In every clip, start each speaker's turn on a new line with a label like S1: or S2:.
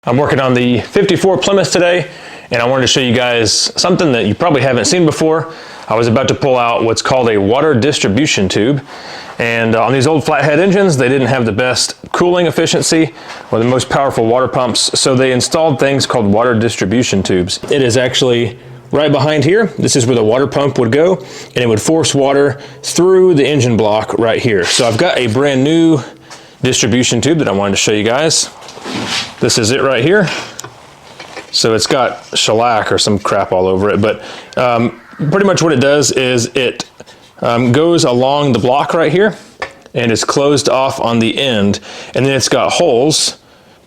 S1: I'm working on the 54 Plymouth today, and I wanted to show you guys something that you probably haven't seen before. I was about to pull out what's called a water distribution tube, and on these old flathead engines, they didn't have the best cooling efficiency or the most powerful water pumps, so they installed things called water distribution tubes. It is actually right behind here. This is where the water pump would go, and it would force water through the engine block right here. So I've got a brand new distribution tube that I wanted to show you guys. This is it right here. So it's got shellac or some crap all over it, but pretty much what it does is it goes along the block right here and is closed off on the end, and then it's got holes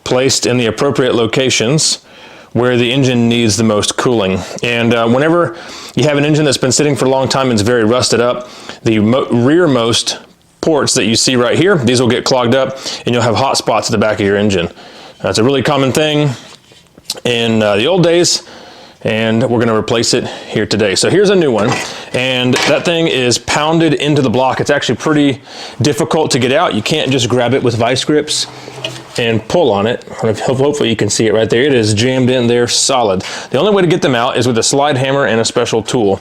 S1: placed in the appropriate locations where the engine needs the most cooling. And whenever you have an engine that's been sitting for a long time and it's very rusted up, the rearmost ports that you see right here, these will get clogged up and you'll have hot spots at the back of your engine. That's a really common thing in the old days, and we're gonna replace it here today. So here's a new one, and that thing is pounded into the block. It's actually pretty difficult to get out. You can't just grab it with vice grips and pull on it. Hopefully you can see it right there. It is jammed in there solid. The only way to get them out is with a slide hammer and a special tool.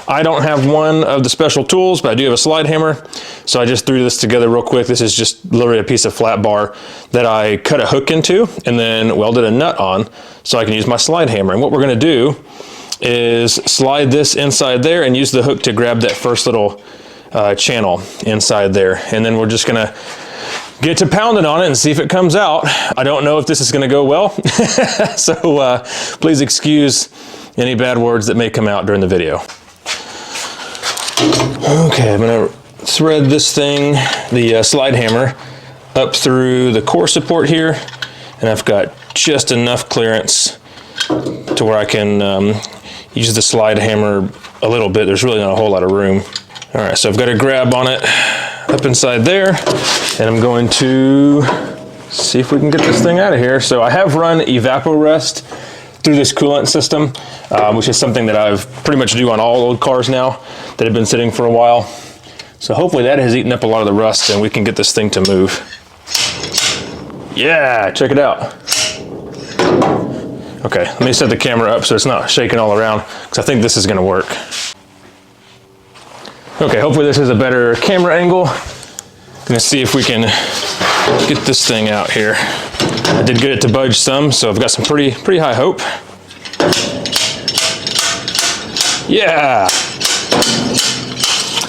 S1: I don't have one of the special tools, but I do have a slide hammer. So I just threw this together real quick. This is just literally a piece of flat bar that I cut a hook into and then welded a nut on so I can use my slide hammer. And what we're gonna do is slide this inside there and use the hook to grab that first little channel inside there. And then we're just gonna get to pounding on it and see if it comes out. I don't know if this is gonna go well, so please excuse any bad words that may come out during the video. Okay, I'm gonna thread this thing, the slide hammer, up through the core support here, and I've got just enough clearance to where I can use the slide hammer a little bit. There's really not a whole lot of room. All right, so I've got a grab on it up inside there, and I'm going to see if we can get this thing out of here. So I have run evaporust through this coolant system, which is something that I've pretty much do on all old cars now that have been sitting for a while. So hopefully that has eaten up a lot of the rust and we can get this thing to move. Yeah, check it out. Okay, let me set the camera up so it's not shaking all around, because I think this is gonna work. Okay, hopefully this is a better camera angle. Gonna see if we can get this thing out here. I did get it to budge some, so I've got some pretty high hope. Yeah!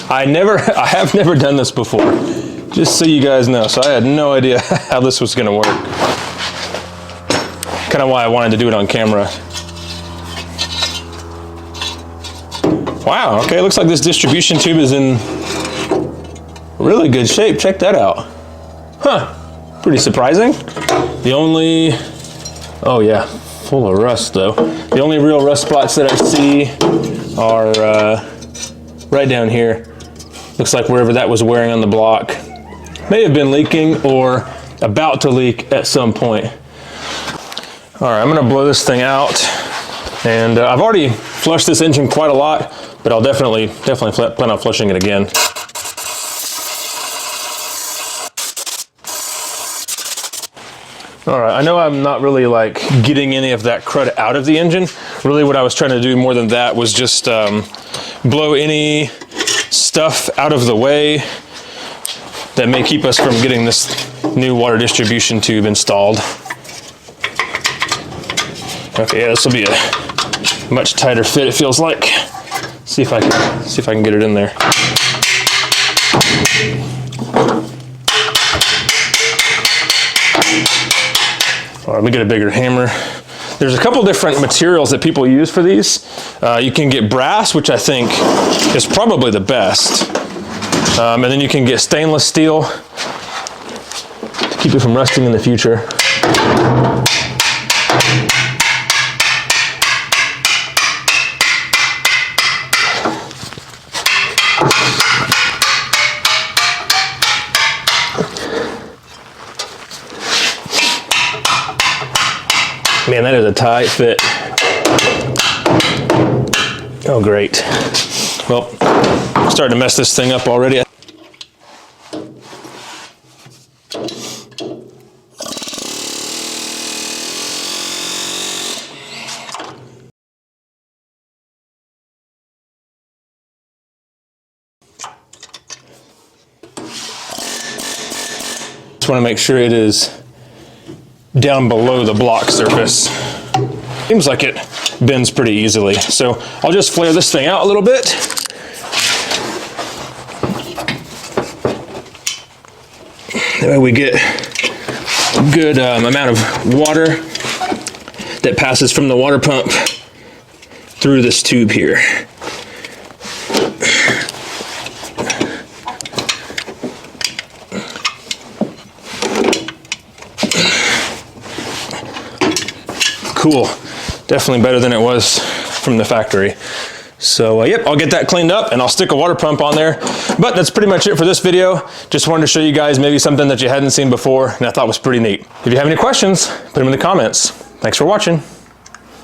S1: I have never done this before, just so you guys know. So I had no idea how this was gonna work. Kind of why I wanted to do it on camera. Wow, okay, looks like this distribution tube is in really good shape. Check that out. Huh, pretty surprising. The only, oh yeah, full of rust though. The only real rust spots that I see are right down here. Looks like wherever that was wearing on the block may have been leaking or about to leak at some point. All right, I'm gonna blow this thing out. And I've already flushed this engine quite a lot, but I'll definitely plan on flushing it again. All right, I know I'm not really like getting any of that crud out of the engine. Really what I was trying to do more than that was just blow any stuff out of the way that may keep us from getting this new water distribution tube installed. Okay, yeah, this will be a much tighter fit, it feels like. See if I can get it in there. All right, let me get a bigger hammer. There's a couple different materials that people use for these. You can get brass, which I think is probably the best. And then you can get stainless steel to keep it from rusting in the future. Man, that is a tight fit. Oh, great. Well, I'm starting to mess this thing up already. just want to make sure it is down below the block surface. Seems like it bends pretty easily. So I'll just flare this thing out a little bit. That way we get a good amount of water that passes from the water pump through this tube here. Cool, definitely better than it was from the factory. So yep, I'll get that cleaned up and I'll stick a water pump on there. But that's pretty much it for this video. Just wanted to show you guys maybe something that you hadn't seen before and I thought was pretty neat. If you have any questions, put them in the comments. Thanks for watching.